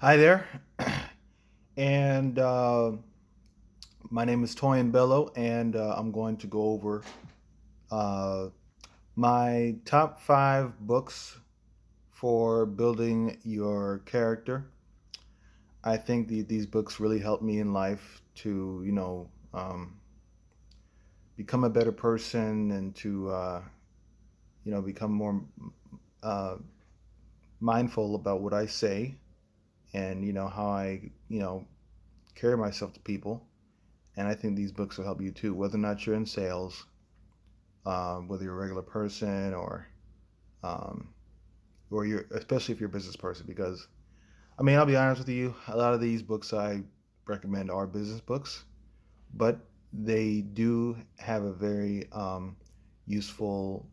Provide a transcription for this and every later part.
Hi there, and my name is Toyin Bello, and I'm going to go over uh, my top five books for building your character. I think these books really helped me in life to, become a better person and to, become more uh, mindful about what I say and, how I, carry myself to people. And I think these books will help you too, whether or not you're in sales, whether you're a regular person um, or you're, especially if you're a business person. Because I mean, I'll be honest with you, a lot of these books I recommend are business books, but they do have a very useful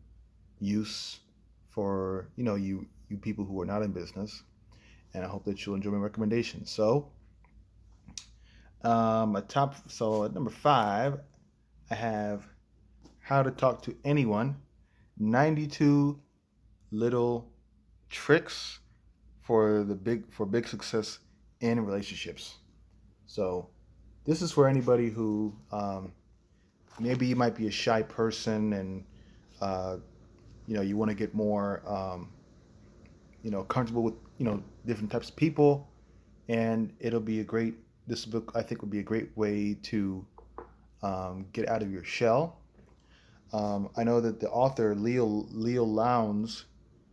use for you people who are not in business. And I hope that you'll enjoy my recommendations. So at number five, I have How to Talk to Anyone 92 Little Tricks for big success in relationships. So this is for anybody who maybe you might be a shy person and uh, you want to get more comfortable with different types of people, and it'll be a great this book I think would be a great way to get out of your shell. I know that the author Leo Lowndes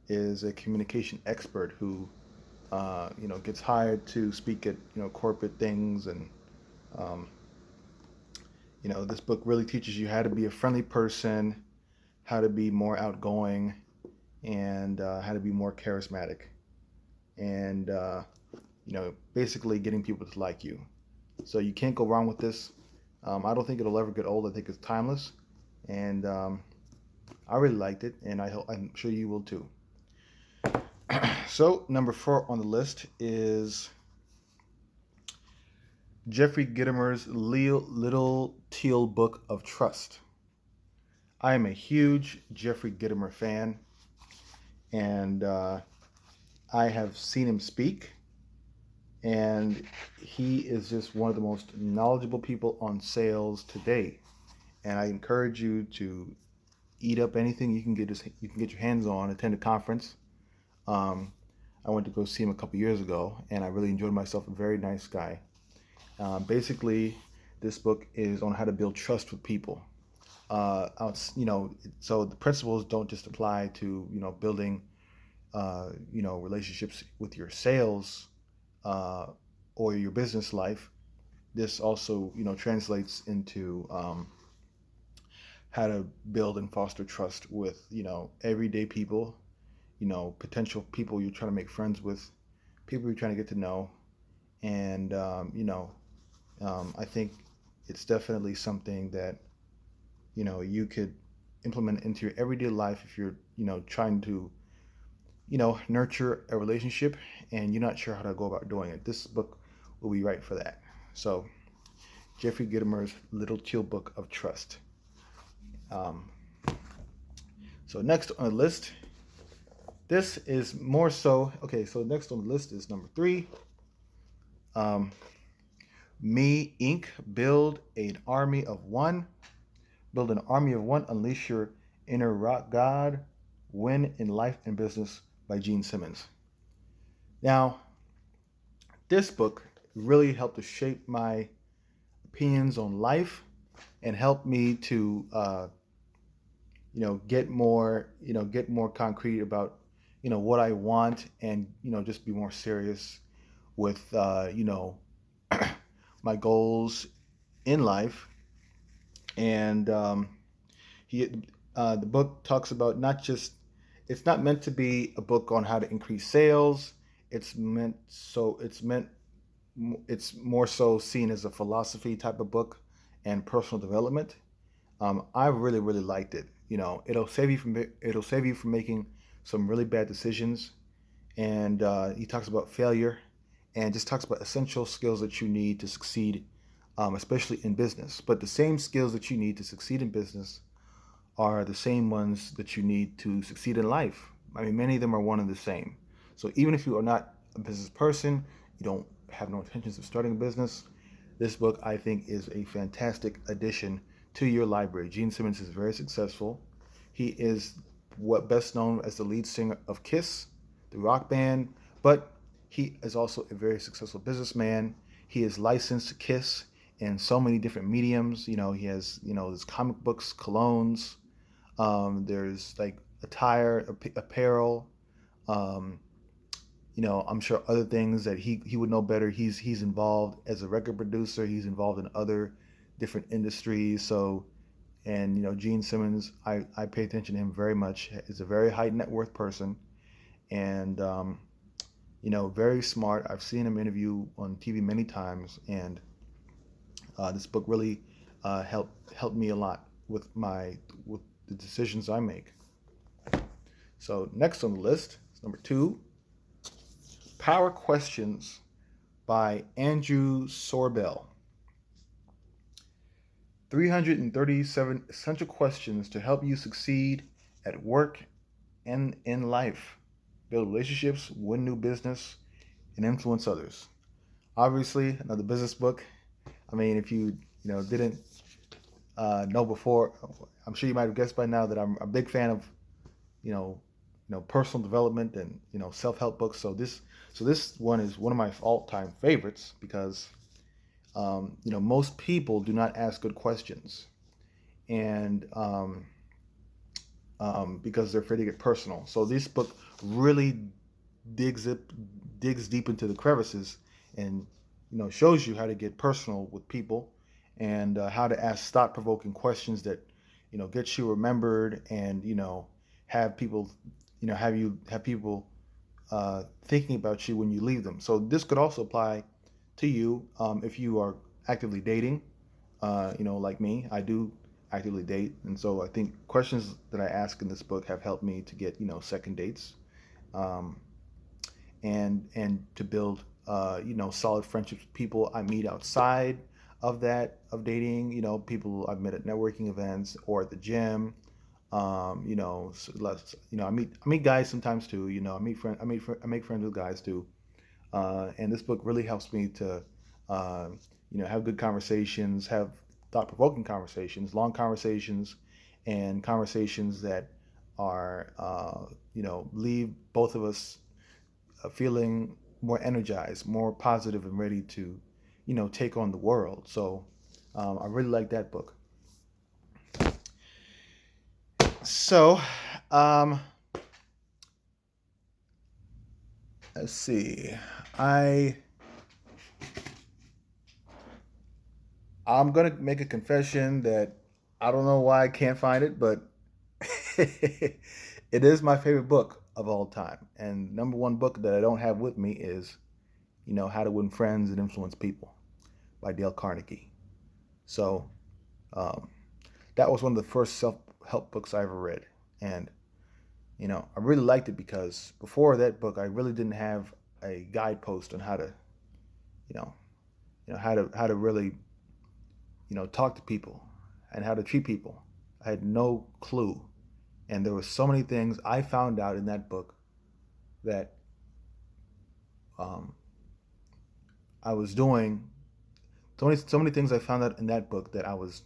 is a communication expert who gets hired to speak at corporate things, and um, this book really teaches you how to be a friendly person, how to be more outgoing, and how to be more charismatic, and basically getting people to like you. So you can't go wrong with this. I don't think it'll ever get old. I think it's timeless, and I really liked it, and I'm sure you will too. So number four on the list is Jeffrey Gitomer's Little Teal Book of Trust. I am a huge Jeffrey Gitomer fan, and I have seen him speak, and he is just one of the most knowledgeable people on sales today. And I encourage you to eat up anything you can get your hands on. Attend a conference. Um, I went to go see him a couple years ago, and I really enjoyed myself. A very nice guy. Basically, this book is on how to build trust with people. So the principles don't just apply to building relationships with your sales uh, or your business life. This also translates into how to build and foster trust with everyday people, potential people you're trying to make friends with, people you're trying to get to know, and I think it's definitely something that you could implement into your everyday life if you're trying to nurture a relationship and you're not sure how to go about doing it. This book will be right for that. So Jeffrey Gitomer's Little Teal Book of Trust. um, so next on the list, this is more so okay. So next on the list is number three. um, Me Inc. Build an army of one, unleash your inner rock god, win in life and business, by Gene Simmons. Now, this book really helped to shape my opinions on life and help me to, get more concrete about, what I want, and just be more serious with, my goals in life. And he the book talks about not just it's not meant to be a book on how to increase sales. It's more so seen as a philosophy type of book and personal development. I really liked it. It'll save you from making some really bad decisions. And he talks about failure and just talks about essential skills that you need to succeed, especially in business. But the same skills that you need to succeed in business are the same ones that you need to succeed in life. I mean, many of them are one and the same. So even if you are not a business person, you don't have no intentions of starting a business, this book I think is a fantastic addition to your library. Gene Simmons is very successful. He is what best known as the lead singer of Kiss, the rock band, but he is also a very successful businessman. He is licensed to Kiss in so many different mediums. He has, his comic books, colognes. There's like attire, apparel. Um, I'm sure other things that he would know better. He's involved as a record producer. He's involved in other different industries. So, and Gene Simmons, I pay attention to him very much. He's a very high net worth person, and very smart. I've seen him interview on TV many times, and this book really helped me a lot with the decisions I make. So next on the list is number 2, Power Questions by Andrew Sorbell. 337 essential questions to help you succeed at work and in life, build relationships, win new business, and influence others. Obviously, another business book. I mean, if you didn't know before, I'm sure you might have guessed by now that I'm a big fan of personal development and self-help books. So this one is one of my all-time favorites because most people do not ask good questions, and because they're afraid to get personal. So this book really digs deep into the crevices and shows you how to get personal with people and how to ask thought-provoking questions that get you remembered and have people have people thinking about you when you leave them. So this could also apply to you if you are actively dating. Like me, I do actively date, and so I think questions that I ask in this book have helped me to get second dates, and to build solid friendships with people I meet outside of dating. People I've met at networking events or at the gym. I meet guys sometimes too. I make friends with guys too. And this book really helps me to, have good conversations, have thought-provoking conversations, long conversations, and conversations that are, leave both of us feeling more energized, more positive, and ready to, take on the world. So I really like that book. So, let's see. I'm gonna make a confession that I don't know why I can't find it, but it is my favorite book of all time. And number one book that I don't have with me is, How to Win Friends and Influence People by Dale Carnegie. So that was one of the first self-help books I ever read, and I really liked it because before that book, I really didn't have a guidepost on how to, how to really, talk to people and how to treat people. I had no clue, and there were so many things I found out in that book that I was doing. So many things I found out in that book that I was,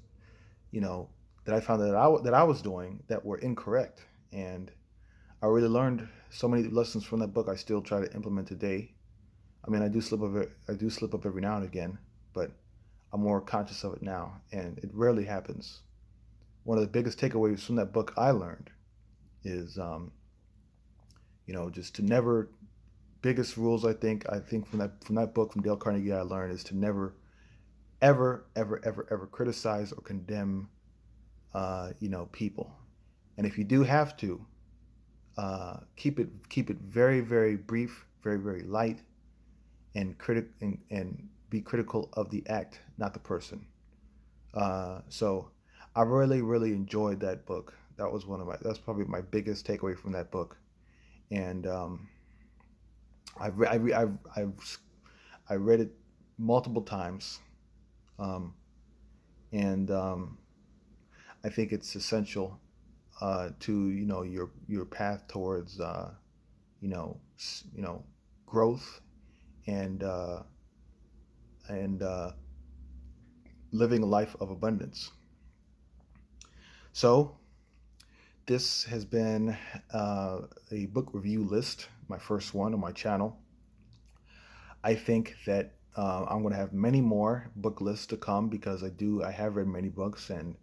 that I found that I was doing that were incorrect, and I really learned so many lessons from that book. I still try to implement today. I mean, I do slip up every now and again, but I'm more conscious of it now, and it rarely happens. One of the biggest takeaways from that book I learned is, just to never. Biggest rules I think from that book from Dale Carnegie I learned is to never, ever, ever, ever, ever criticize or condemn, people, and if you do have to, keep it very, very brief, very, very light, and be critical of the act, not the person. So I really, really enjoyed that book. That's probably my biggest takeaway from that book. And I read it multiple times, and I think it's essential to your path towards you know growth and and living a life of abundance. So this has been a book review list, my first one on my channel. I think that I'm going to have many more book lists to come because I have read many books, and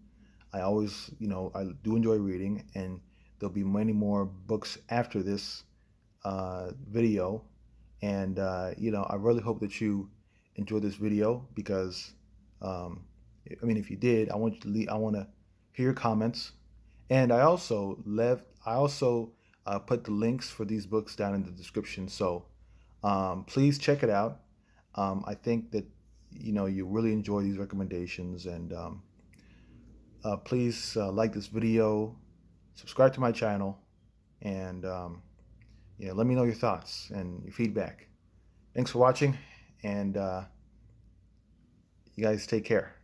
I always, I do enjoy reading, and there'll be many more books after this video. And I really hope that you enjoyed this video because, if you did, I want to hear your comments. And I also put the links for these books down in the description. So please check it out. I think that you really enjoy these recommendations, and please like this video, subscribe to my channel, and let me know your thoughts and your feedback. Thanks for watching, and you guys take care.